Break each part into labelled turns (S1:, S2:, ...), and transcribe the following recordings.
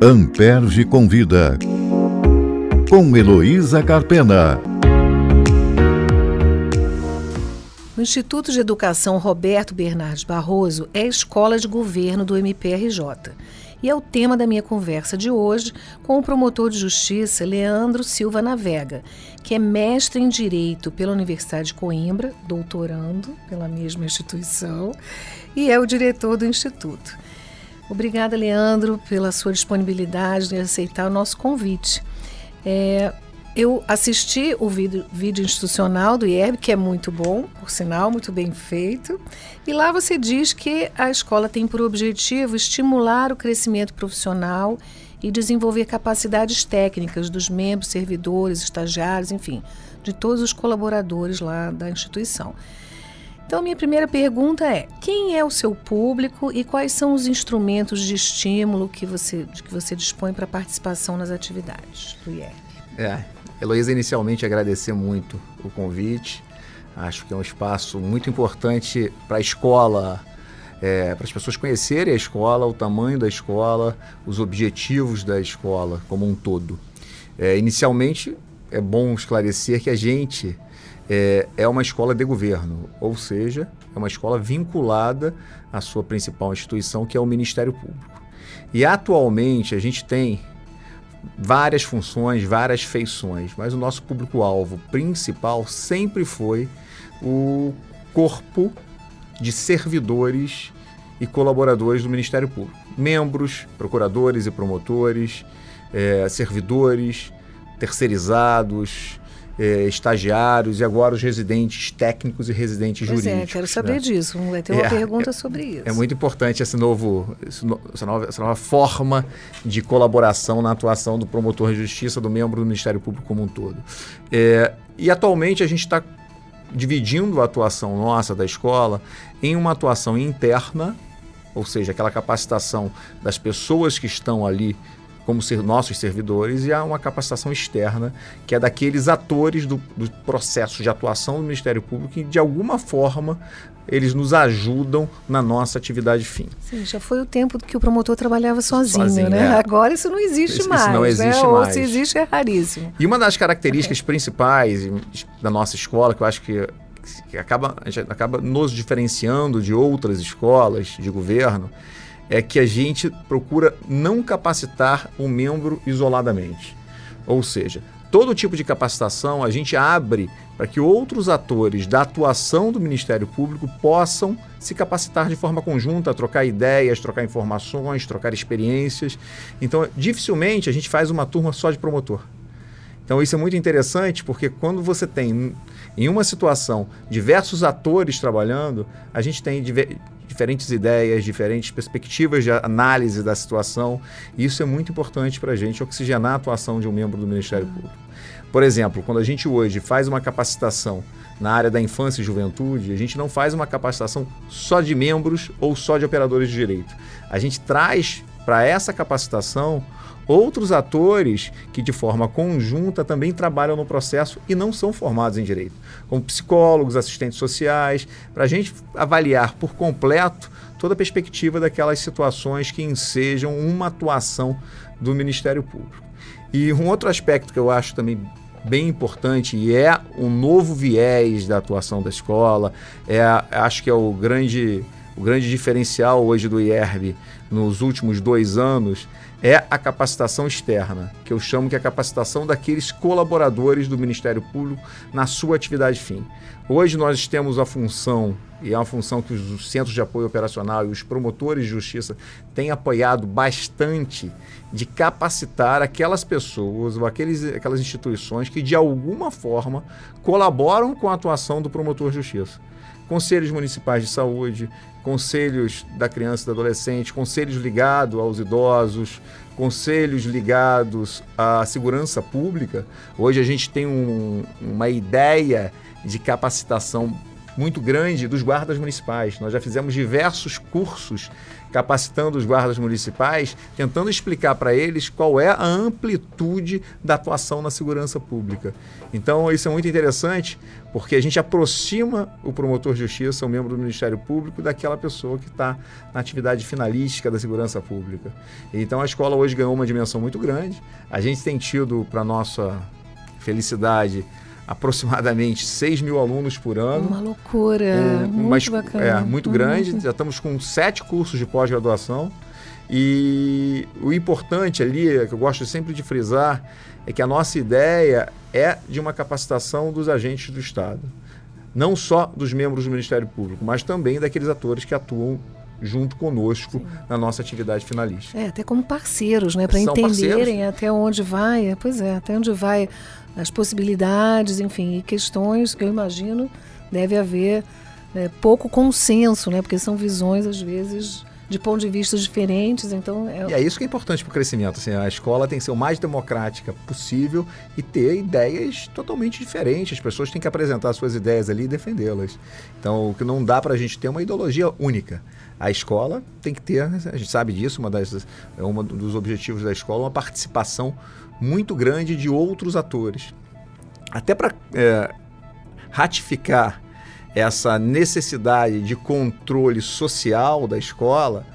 S1: Amperge Convida, com Heloísa Carpena.
S2: O Instituto de Educação Roberto Bernardes Barroso é a escola de governo do MPRJ e é o tema da minha conversa de hoje com o promotor de justiça Leandro Silva Navega, que é mestre em Direito pela Universidade de Coimbra, doutorando pela mesma instituição, e é o diretor do Instituto. Obrigada, Leandro, pela sua disponibilidade de aceitar o nosso convite. Eu assisti o vídeo institucional do IERB, que é muito bom, por sinal, muito bem feito. E lá você diz que a escola tem por objetivo estimular o crescimento profissional e desenvolver capacidades técnicas dos membros, servidores, estagiários, enfim, de todos os colaboradores lá da instituição. Então, minha primeira pergunta é: quem é o seu público e quais são os instrumentos de estímulo que você dispõe para a participação nas atividades do IERB?
S3: Heloísa, inicialmente agradecer muito o convite. Acho que é um espaço muito importante para a escola, para as pessoas conhecerem a escola, o tamanho da escola, os objetivos da escola como um todo. Inicialmente, é bom esclarecer que a gente é uma escola de governo, ou seja, é uma escola vinculada à sua principal instituição, que é o Ministério Público. E atualmente a gente tem várias funções, várias feições, mas o nosso público-alvo principal sempre foi o corpo de servidores e colaboradores do Ministério Público. Membros, procuradores e promotores, servidores, terceirizados, estagiários e agora os residentes técnicos e residentes jurídicos.
S2: Quero saber disso. Vai ter uma pergunta sobre isso.
S3: É muito importante essa nova forma de colaboração na atuação do promotor de justiça, do membro do Ministério Público como um todo. E atualmente a gente está dividindo a atuação nossa da escola em uma atuação interna, ou seja, aquela capacitação das pessoas que estão ali como nossos servidores, e há uma capacitação externa, que é daqueles atores do processo de atuação do Ministério Público que, de alguma forma, eles nos ajudam na nossa atividade fim.
S2: Sim, já foi o tempo que o promotor trabalhava sozinho, né? Agora isso não existe mais.
S3: Isso não existe mais.
S2: Ou se existe, é raríssimo.
S3: E uma das características principais da nossa escola, que eu acho que a gente acaba nos diferenciando de outras escolas de governo, é que a gente procura não capacitar o membro isoladamente. Ou seja, todo tipo de capacitação a gente abre para que outros atores da atuação do Ministério Público possam se capacitar de forma conjunta, trocar ideias, trocar informações, trocar experiências. Então, dificilmente a gente faz uma turma só de promotor. Então, isso é muito interessante, porque quando você tem, em uma situação, diversos atores trabalhando, a gente tem diferentes ideias, diferentes perspectivas de análise da situação. E isso é muito importante para a gente oxigenar a atuação de um membro do Ministério Público. Por exemplo, quando a gente hoje faz uma capacitação na área da infância e juventude, a gente não faz uma capacitação só de membros ou só de operadores de direito. A gente traz para essa capacitação outros atores que de forma conjunta também trabalham no processo e não são formados em direito, como psicólogos, assistentes sociais, para a gente avaliar por completo toda a perspectiva daquelas situações que ensejam uma atuação do Ministério Público. E um outro aspecto que eu acho também bem importante e é um novo viés da atuação da escola, acho que é o grande diferencial hoje do IERB nos últimos 2 anos, é a capacitação externa, que eu chamo que é a capacitação daqueles colaboradores do Ministério Público na sua atividade fim. Hoje nós temos a função, e é uma função que os centros de apoio operacional e os promotores de justiça têm apoiado bastante, de capacitar aquelas pessoas ou aquelas instituições que de alguma forma colaboram com a atuação do promotor de justiça. Conselhos municipais de saúde, conselhos da criança e do adolescente, conselhos ligados aos idosos, conselhos ligados à segurança pública. Hoje a gente tem uma ideia de capacitação muito grande dos guardas municipais. Nós já fizemos diversos cursos capacitando os guardas municipais, tentando explicar para eles qual é a amplitude da atuação na segurança pública. Então, isso é muito interessante, porque a gente aproxima o promotor de justiça, o membro do Ministério Público, daquela pessoa que está na atividade finalística da segurança pública. Então, a escola hoje ganhou uma dimensão muito grande. A gente tem tido, para nossa felicidade, aproximadamente 6 mil alunos por ano.
S2: Uma loucura, muito bacana.
S3: Muito grande, já estamos com 7 cursos de pós-graduação. E o importante ali, que eu gosto sempre de frisar, é que a nossa ideia é de uma capacitação dos agentes do Estado. Não só dos membros do Ministério Público, mas também daqueles atores que atuam junto conosco Sim. na nossa atividade finalística.
S2: Até como parceiros, né? Para entenderem até onde vai, até onde vai as possibilidades, enfim, e questões que eu imagino deve haver pouco consenso, né? Porque são visões, às vezes, de pontos de vista diferentes, então...
S3: E é isso que é importante para o crescimento, assim, a escola tem que ser o mais democrática possível e ter ideias totalmente diferentes, as pessoas têm que apresentar suas ideias ali e defendê-las. Então, o que não dá para a gente ter uma ideologia única. A escola tem que ter, a gente sabe disso, um dos objetivos da escola, uma participação muito grande de outros atores. Até para ratificar essa necessidade de controle social da escola,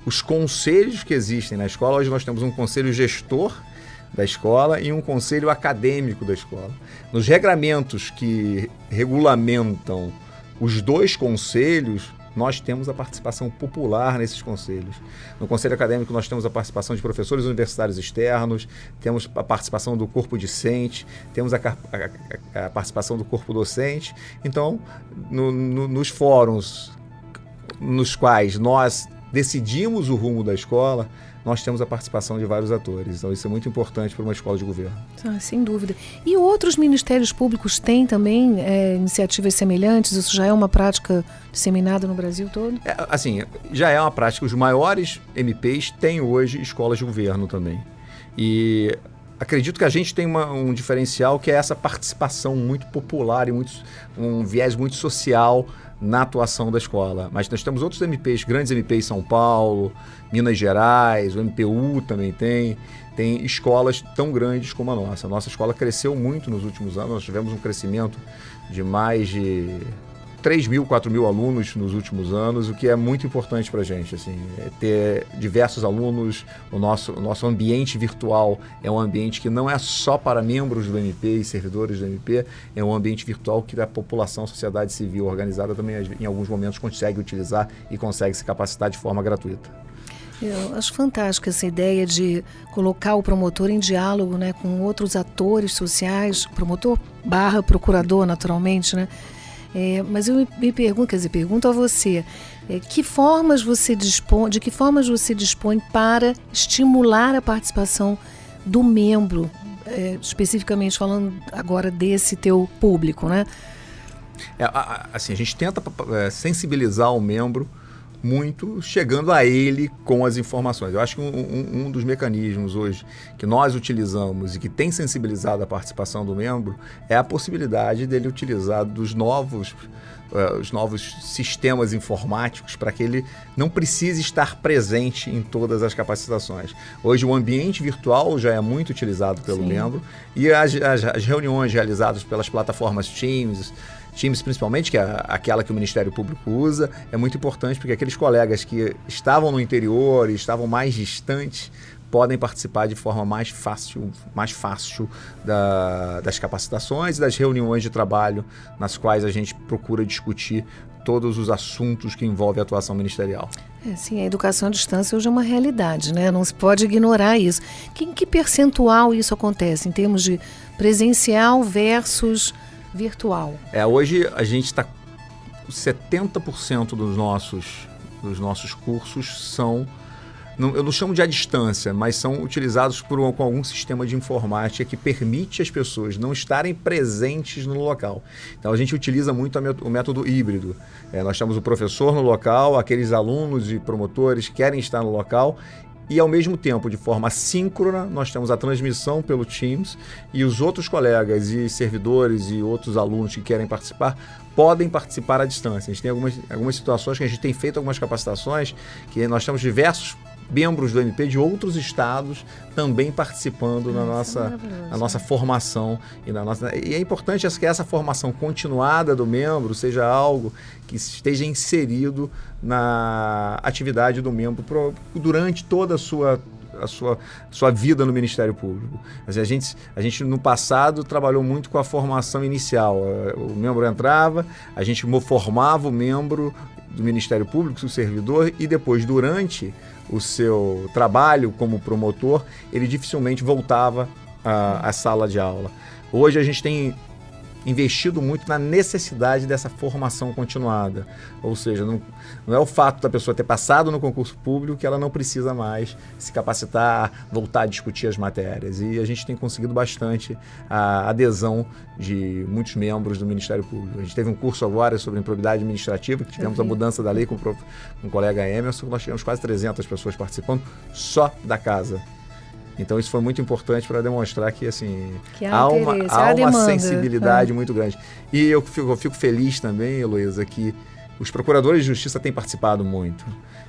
S3: os conselhos que existem na escola, hoje nós temos um conselho gestor da escola e um conselho acadêmico da escola. Nos regramentos que regulamentam os dois conselhos, nós temos a participação popular nesses conselhos. No conselho acadêmico nós temos a participação de professores universitários externos, temos a participação do corpo discente, temos a participação do corpo docente. Então, nos fóruns nos quais nós decidimos o rumo da escola, nós temos a participação de vários atores. Então, isso é muito importante para uma escola de governo.
S2: Sem dúvida. E outros ministérios públicos têm também iniciativas semelhantes? Isso já é uma prática disseminada no Brasil todo?
S3: Assim, já é uma prática. Os maiores MPs têm hoje escolas de governo também. E acredito que a gente tem um diferencial que é essa participação muito popular e um viés muito social na atuação da escola. Mas nós temos outros MPs, grandes MPs em São Paulo, Minas Gerais, o MPU também tem escolas tão grandes como a nossa. A nossa escola cresceu muito nos últimos anos, nós tivemos um crescimento de mais de 3 mil, 4 mil alunos nos últimos anos, o que é muito importante para a gente, assim, ter diversos alunos. O nosso ambiente virtual é um ambiente que não é só para membros do MP e servidores do MP, é um ambiente virtual que a população, a sociedade civil organizada também, em alguns momentos, consegue utilizar e consegue se capacitar de forma gratuita.
S2: Eu acho fantástica essa ideia de colocar o promotor em diálogo, né, com outros atores sociais, promotor / procurador, naturalmente, né? Mas eu me pergunto a você, de que formas você dispõe para estimular a participação do membro, especificamente falando agora desse teu público, né?
S3: Assim, a gente tenta sensibilizar o membro muito, chegando a ele com as informações. Eu acho que um dos mecanismos hoje que nós utilizamos e que tem sensibilizado a participação do membro é a possibilidade dele utilizar os novos sistemas informáticos para que ele não precise estar presente em todas as capacitações. Hoje o ambiente virtual já é muito utilizado pelo membro e as reuniões realizadas pelas plataformas Teams principalmente, que é aquela que o Ministério Público usa, é muito importante porque aqueles colegas que estavam no interior e estavam mais distantes podem participar de forma mais fácil das capacitações e das reuniões de trabalho nas quais a gente procura discutir todos os assuntos que envolvem a atuação ministerial.
S2: Sim, a educação à distância hoje é uma realidade, né? Não se pode ignorar isso. Em que percentual isso acontece, em termos de presencial versus virtual?
S3: Hoje a gente está... 70% dos nossos cursos são... eu não chamo de à distância, mas são utilizados com algum sistema de informática que permite as pessoas não estarem presentes no local. Então a gente utiliza muito o método híbrido. Nós temos o professor no local, aqueles alunos e promotores que querem estar no local e, ao mesmo tempo, de forma síncrona, nós temos a transmissão pelo Teams e os outros colegas e servidores e outros alunos que querem participar podem participar à distância. A gente tem algumas situações que a gente tem feito algumas capacitações, que nós temos diversos membros do MP de outros estados também participando na nossa formação. E é importante que essa formação continuada do membro seja algo que esteja inserido na atividade do membro durante toda a sua vida no Ministério Público. A gente no passado trabalhou muito com a formação inicial. O membro entrava, a gente formava o membro do Ministério Público, o servidor, e depois, durante o seu trabalho como promotor, ele dificilmente voltava à sala de aula. Hoje a gente tem investido muito na necessidade dessa formação continuada. Ou seja, não é o fato da pessoa ter passado no concurso público que ela não precisa mais se capacitar, voltar a discutir as matérias. E a gente tem conseguido bastante a adesão de muitos membros do Ministério Público. A gente teve um curso agora sobre improbidade administrativa, que tivemos a mudança da lei com o colega Emerson, nós tivemos quase 300 pessoas participando só da casa. Então isso foi muito importante para demonstrar que, assim, há uma sensibilidade muito grande. E eu fico feliz também, Heloísa, que os procuradores de justiça têm participado muito.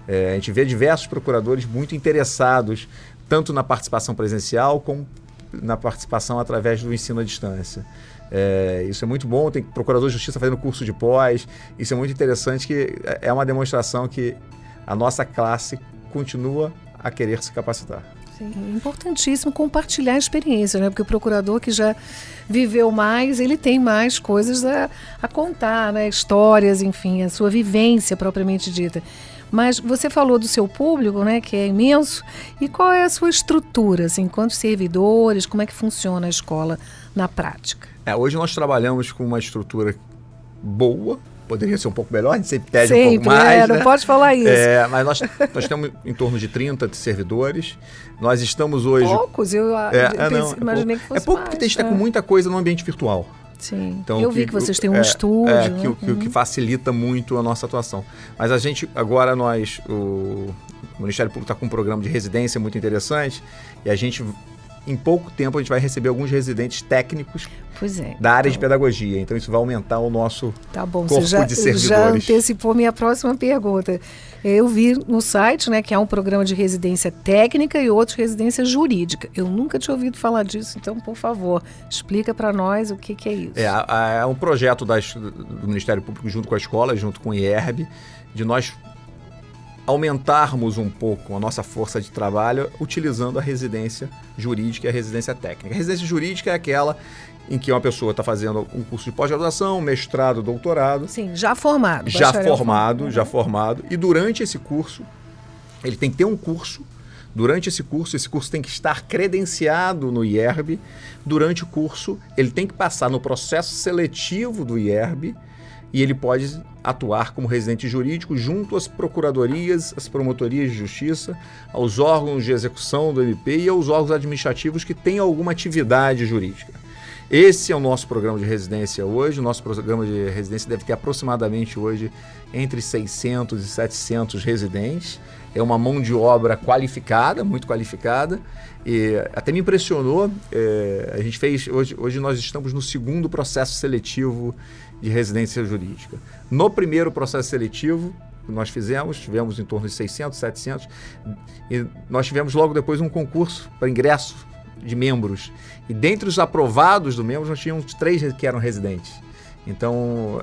S3: A gente vê diversos procuradores muito interessados, tanto na participação presencial como na participação através do ensino à distância. Isso é muito bom, tem procurador de justiça fazendo curso de pós, isso é muito interessante, que é uma demonstração que a nossa classe continua a querer se capacitar.
S2: Sim, é importantíssimo compartilhar a experiência, né? Porque o procurador que já viveu mais, ele tem mais coisas a contar, né? Histórias, enfim, a sua vivência propriamente dita. Mas você falou do seu público, né? Que é imenso. E qual é a sua estrutura, assim, quantos servidores, como é que funciona a escola na prática?
S3: Hoje nós trabalhamos com uma estrutura boa. Poderia ser um pouco melhor, a gente sempre pede um pouco mais.
S2: Não pode falar isso.
S3: Mas nós temos em torno de 30 servidores. Nós estamos hoje...
S2: Poucos? Imaginei que fosse
S3: pouco
S2: mais,
S3: porque a gente está com muita coisa no ambiente virtual.
S2: Sim,
S3: então,
S2: eu vi que vocês têm um estúdio.
S3: Que facilita muito a nossa atuação. Mas a gente, agora o Ministério Público está com um programa de residência muito interessante e a gente... Em pouco tempo a gente vai receber alguns residentes técnicos da área de pedagogia. Então isso vai aumentar o nosso corpo de servidores.
S2: Já antecipou minha próxima pergunta. Eu vi no site, né, que há um programa de residência técnica e outro de residência jurídica. Eu nunca tinha ouvido falar disso, então, por favor, explica para nós o que é isso.
S3: É um projeto do Ministério Público junto com a escola, junto com o IERB, de nós aumentarmos um pouco a nossa força de trabalho utilizando a residência jurídica e a residência técnica. A residência jurídica é aquela em que uma pessoa está fazendo um curso de pós-graduação, mestrado, doutorado.
S2: Sim, já formado.
S3: Já formado. E durante esse curso, ele tem que ter um curso. Durante esse curso tem que estar credenciado no IERB. Durante o curso, ele tem que passar no processo seletivo do IERB e ele pode atuar como residente jurídico junto às procuradorias, às promotorias de justiça, aos órgãos de execução do MP e aos órgãos administrativos que têm alguma atividade jurídica. Esse é o nosso programa de residência hoje. O nosso programa de residência deve ter aproximadamente hoje entre 600 e 700 residentes. É uma mão de obra qualificada, muito qualificada. E até me impressionou, a gente fez, hoje nós estamos no segundo processo seletivo de residência jurídica. No primeiro processo seletivo que nós tivemos em torno de 600, 700, e nós tivemos logo depois um concurso para ingresso de membros. E dentre os aprovados do membros, nós tínhamos 3 que eram residentes. Então,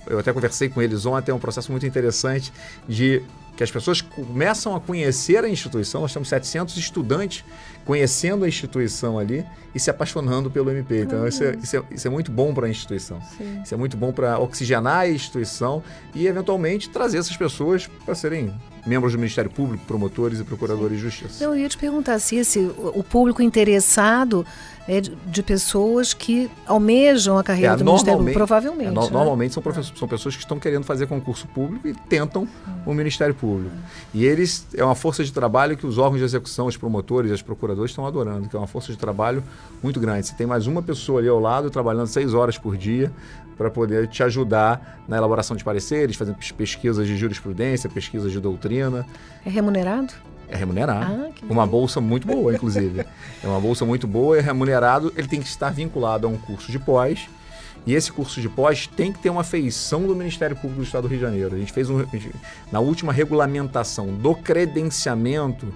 S3: eu até conversei com eles ontem, é um processo muito interessante de que as pessoas começam a conhecer a instituição. Nós temos 700 estudantes conhecendo a instituição ali e se apaixonando pelo MP. Então, isso é muito bom para a instituição. Sim. Isso é muito bom para oxigenar a instituição e, eventualmente, trazer essas pessoas para serem membros do Ministério Público, promotores e procuradores de justiça.
S2: Eu ia te perguntar se o público interessado é de pessoas que almejam a carreira do Ministério Público, provavelmente.
S3: Normalmente são pessoas que estão querendo fazer concurso público e tentam o Ministério Público. E eles, é uma força de trabalho que os órgãos de execução, os promotores, os procuradores estão adorando, que é uma força de trabalho muito grande. Você tem mais uma pessoa ali ao lado, trabalhando 6 horas por dia, para poder te ajudar na elaboração de pareceres, fazendo pesquisas de jurisprudência, pesquisas de doutrina.
S2: É remunerado?
S3: É remunerado.
S2: Que
S3: uma bolsa muito boa, inclusive. É uma bolsa muito boa, é remunerado, ele tem que estar vinculado a um curso de pós, e esse curso de pós tem que ter uma feição do Ministério Público do Estado do Rio de Janeiro. A gente fez na última regulamentação do credenciamento,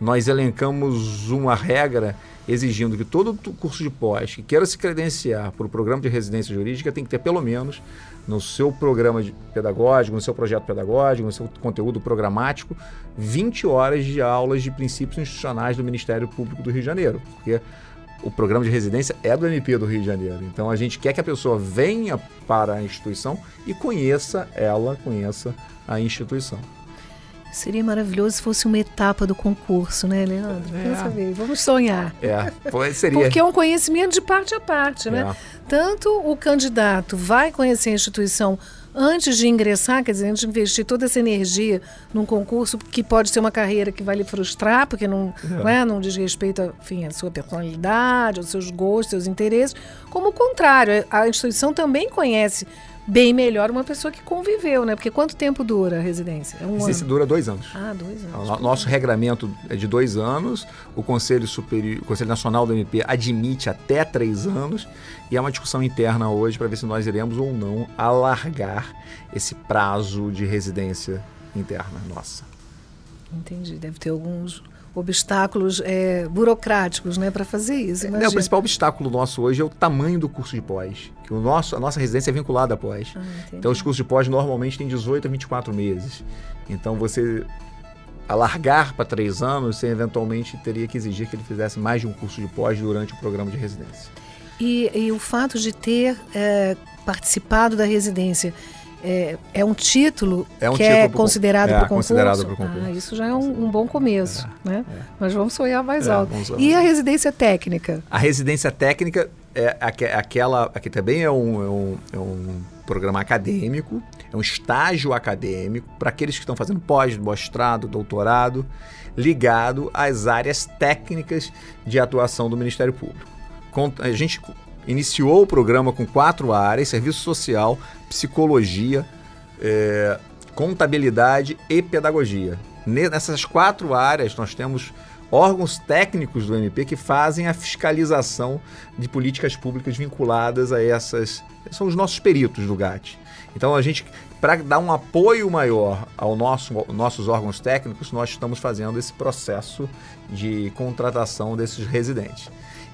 S3: nós elencamos uma regra exigindo que todo curso de pós que queira se credenciar para o programa de residência jurídica tem que ter pelo menos no seu programa pedagógico, no seu projeto pedagógico, no seu conteúdo programático, 20 horas de aulas de princípios institucionais do Ministério Público do Rio de Janeiro, porque o programa de residência é do MP do Rio de Janeiro. Então a gente quer que a pessoa venha para a instituição e conheça a instituição.
S2: Seria maravilhoso se fosse uma etapa do concurso, né, Leandro? Pensa bem, vamos sonhar.
S3: Seria.
S2: Porque é um conhecimento de parte a parte, né? Tanto o candidato vai conhecer a instituição antes de ingressar, quer dizer, antes de investir toda essa energia num concurso que pode ser uma carreira que vai lhe frustrar, porque não diz respeito à sua personalidade, aos seus gostos, seus interesses, como o contrário, a instituição também conhece bem melhor uma pessoa que conviveu, né? Porque quanto tempo dura a residência? É um ano?
S3: Dura 2 anos.
S2: 2 anos.
S3: Nosso regramento é de 2 anos, o Conselho Nacional do MP admite até 3 anos, e há uma discussão interna hoje para ver se nós iremos ou não alargar esse prazo de residência interna nossa.
S2: Entendi, deve ter alguns obstáculos burocráticos, né, para fazer isso.
S3: O principal obstáculo nosso hoje é o tamanho do curso de pós, que a nossa residência é vinculada a pós. Então os cursos de pós normalmente têm 18 a 24 meses. Então você alargar para 3 anos, você eventualmente teria que exigir que ele fizesse mais de um curso de pós durante o programa de residência.
S2: E o fato de ter participado da residência é um título que é considerado para o concurso?
S3: Considerado para o concurso.
S2: Isso já é um bom começo, né? Mas vamos sonhar mais alto. E a residência técnica?
S3: A residência técnica é aquela que também é um programa acadêmico, é um estágio acadêmico para aqueles que estão fazendo pós-mestrado, doutorado, ligado às áreas técnicas de atuação do Ministério Público. A gente iniciou o programa com 4 áreas: serviço social, psicologia, contabilidade e pedagogia. Nessas 4 áreas nós temos órgãos técnicos do MP que fazem a fiscalização de políticas públicas vinculadas a essas. São os nossos peritos do GAT. Então para dar um apoio maior aos nossos órgãos técnicos, nós estamos fazendo esse processo de contratação desses residentes.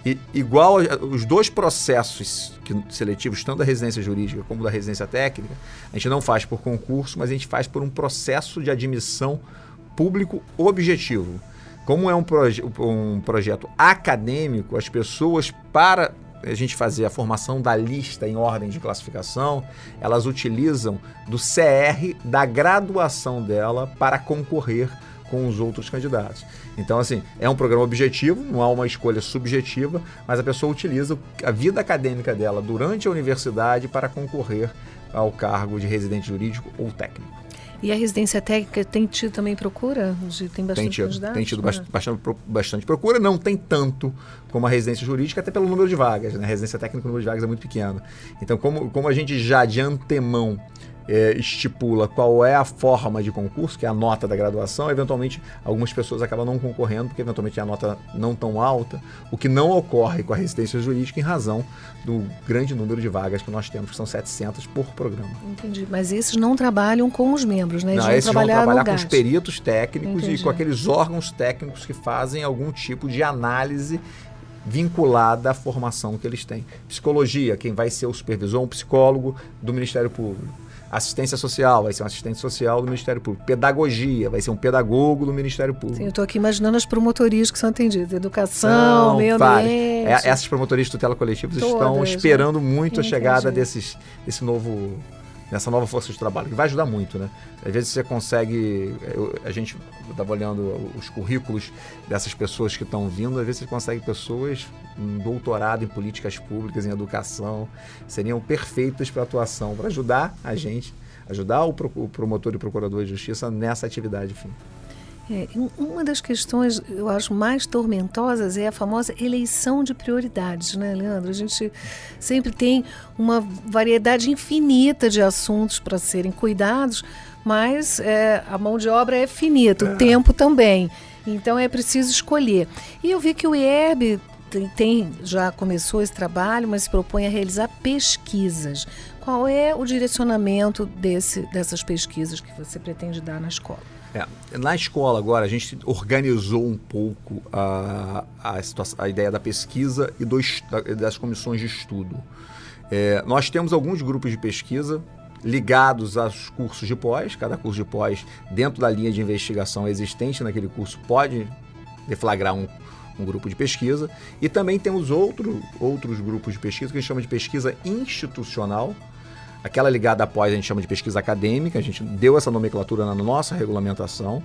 S3: E igual os 2 processos seletivos, tanto da residência jurídica como da residência técnica, a gente não faz por concurso, mas a gente faz por um processo de admissão público objetivo. Como é um projeto acadêmico, as pessoas, para a gente fazer a formação da lista em ordem de classificação, elas utilizam do CR da graduação dela para concorrer com os outros candidatos. Então, assim, é um programa objetivo, não há uma escolha subjetiva, mas a pessoa utiliza a vida acadêmica dela durante a universidade para concorrer ao cargo de residente jurídico ou técnico.
S2: E a residência técnica tem tido também procura? Tem bastante candidatos?
S3: Tem tido bastante procura, não tem tanto como a residência jurídica, até pelo número de vagas, né? A residência técnica, o número de vagas é muito pequeno. Então, como a gente já de antemão estipula qual é a forma de concurso, que é a nota da graduação, eventualmente algumas pessoas acabam não concorrendo, porque eventualmente é a nota não tão alta, o que não ocorre com a residência jurídica em razão do grande número de vagas que nós temos, que são 700 por programa.
S2: Entendi, mas esses não trabalham com os membros, né?
S3: Esses vão trabalhar com os peritos técnicos. Entendi. E com aqueles órgãos técnicos que fazem algum tipo de análise vinculada à formação que eles têm. Psicologia, quem vai ser o supervisor, um psicólogo do Ministério Público. Assistência social, vai ser um assistente social do Ministério Público. Pedagogia, vai ser um pedagogo do Ministério Público.
S2: Sim, eu estou aqui imaginando as promotorias que são atendidas. Educação, meio ambiente.
S3: Essas promotorias de tutela coletiva estão esperando muito a chegada dessa nova força de trabalho, que vai ajudar muito, né? Às vezes você consegue, a gente estava olhando os currículos dessas pessoas que estão vindo, às vezes você consegue pessoas com doutorado em políticas públicas, em educação, seriam perfeitas para atuação, para ajudar a gente, ajudar o promotor e procurador de justiça nessa atividade, enfim.
S2: Uma das questões, eu acho, mais tormentosas é a famosa eleição de prioridades, né, Leandro? A gente sempre tem uma variedade infinita de assuntos para serem cuidados, mas a mão de obra é finita, o tempo também. Então é preciso escolher. E eu vi que o IERB já começou esse trabalho, mas se propõe a realizar pesquisas. Qual é o direcionamento dessas pesquisas que você pretende dar na escola?
S3: Na escola agora a gente organizou um pouco a ideia da pesquisa e das comissões de estudo. Nós temos alguns grupos de pesquisa ligados aos cursos de pós. Cada curso de pós, dentro da linha de investigação existente naquele curso, pode deflagrar um grupo de pesquisa. E também temos outros grupos de pesquisa que a gente chama de pesquisa institucional. Aquela ligada após a gente chama de pesquisa acadêmica, a gente deu essa nomenclatura na nossa regulamentação.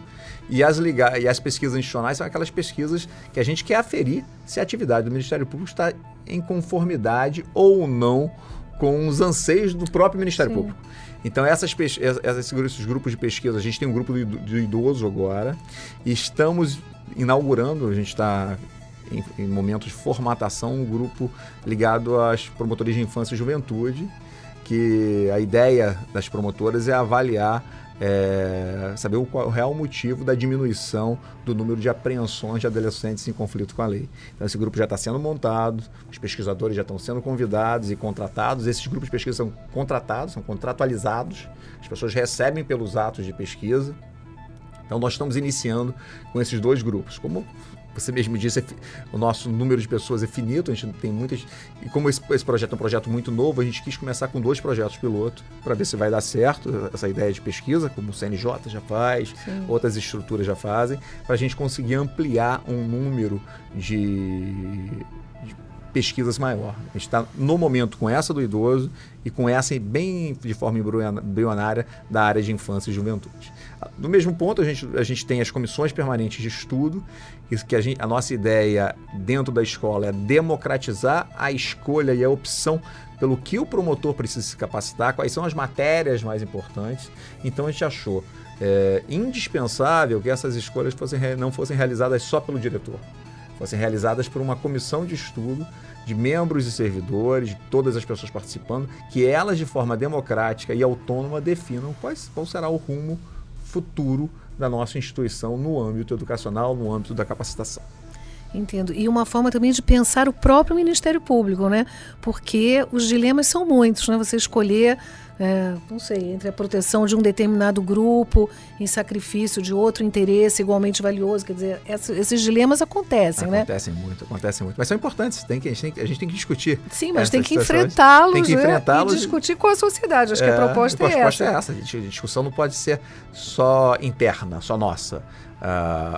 S3: E as pesquisas institucionais são aquelas pesquisas que a gente quer aferir se a atividade do Ministério Público está em conformidade ou não com os anseios do próprio Ministério
S2: Sim.
S3: Público. Então, esses grupos de pesquisa, a gente tem um grupo do idoso agora, e estamos inaugurando, a gente está em momento de formatação, um grupo ligado às promotorias de infância e juventude, que a ideia das promotoras é avaliar, saber o real motivo da diminuição do número de apreensões de adolescentes em conflito com a lei. Então, esse grupo já está sendo montado, os pesquisadores já estão sendo convidados e contratados. Esses grupos de pesquisa são contratados, são contratualizados, as pessoas recebem pelos atos de pesquisa. Então, nós estamos iniciando com esses dois grupos. Como você mesmo disse, o nosso número de pessoas é finito, a gente tem muitas... E como esse projeto é um projeto muito novo, a gente quis começar com 2 projetos piloto para ver se vai dar certo essa ideia de pesquisa, como o CNJ já faz,
S2: Sim.
S3: outras estruturas já fazem, para a gente conseguir ampliar um número de pesquisas maior. A gente está, no momento, com essa do idoso e com essa bem de forma embrionária da área de infância e juventude. Do mesmo ponto, a gente tem as comissões permanentes de estudo, que a nossa ideia dentro da escola é democratizar a escolha e a opção pelo que o promotor precisa se capacitar, quais são as matérias mais importantes. Então, a gente achou indispensável que essas escolhas não fossem realizadas só pelo diretor, fossem realizadas por uma comissão de estudo de membros e servidores, de todas as pessoas participando, que elas, de forma democrática e autônoma, definam qual será o rumo futuro da nossa instituição no âmbito educacional, no âmbito da capacitação.
S2: Entendo. E uma forma também de pensar o próprio Ministério Público, né? Porque os dilemas são muitos, né? Você escolher, não sei, entre a proteção de um determinado grupo em sacrifício de outro interesse igualmente valioso. Quer dizer, esses dilemas acontecem, né?
S3: Acontecem muito. Mas são importantes, a gente tem que discutir.
S2: Sim, mas tem que enfrentá-los,
S3: tem que enfrentá-los
S2: e discutir com a sociedade. Acho que a proposta é essa.
S3: A discussão não pode ser só interna, só nossa.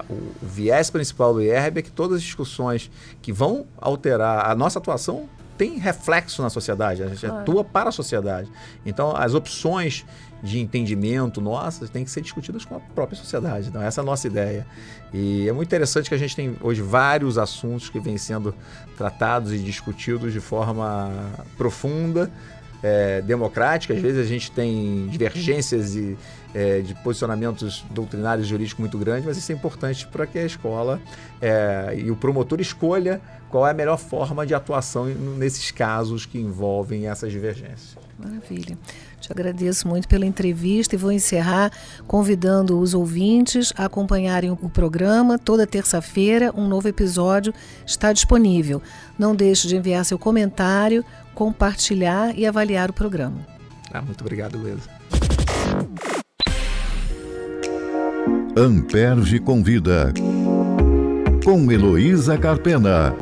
S3: O viés principal do IERB é que todas as discussões que vão alterar a nossa atuação tem reflexo na sociedade, a gente atua para a sociedade. Então, as opções de entendimento nossas têm que ser discutidas com a própria sociedade. Então, essa é a nossa ideia. E é muito interessante que a gente tem hoje vários assuntos que vêm sendo tratados e discutidos de forma profunda, democrática. Às vezes a gente tem divergências de posicionamentos doutrinários e jurídicos muito grandes, mas isso é importante para que a escola e o promotor escolha qual é a melhor forma de atuação nesses casos que envolvem essas divergências.
S2: Maravilha. Te agradeço muito pela entrevista e vou encerrar convidando os ouvintes a acompanharem o programa. Toda terça-feira, um novo episódio está disponível. Não deixe de enviar seu comentário, compartilhar e avaliar o programa.
S3: Muito obrigado, Luísa.
S1: Amperge convida, com Heloísa Carpena.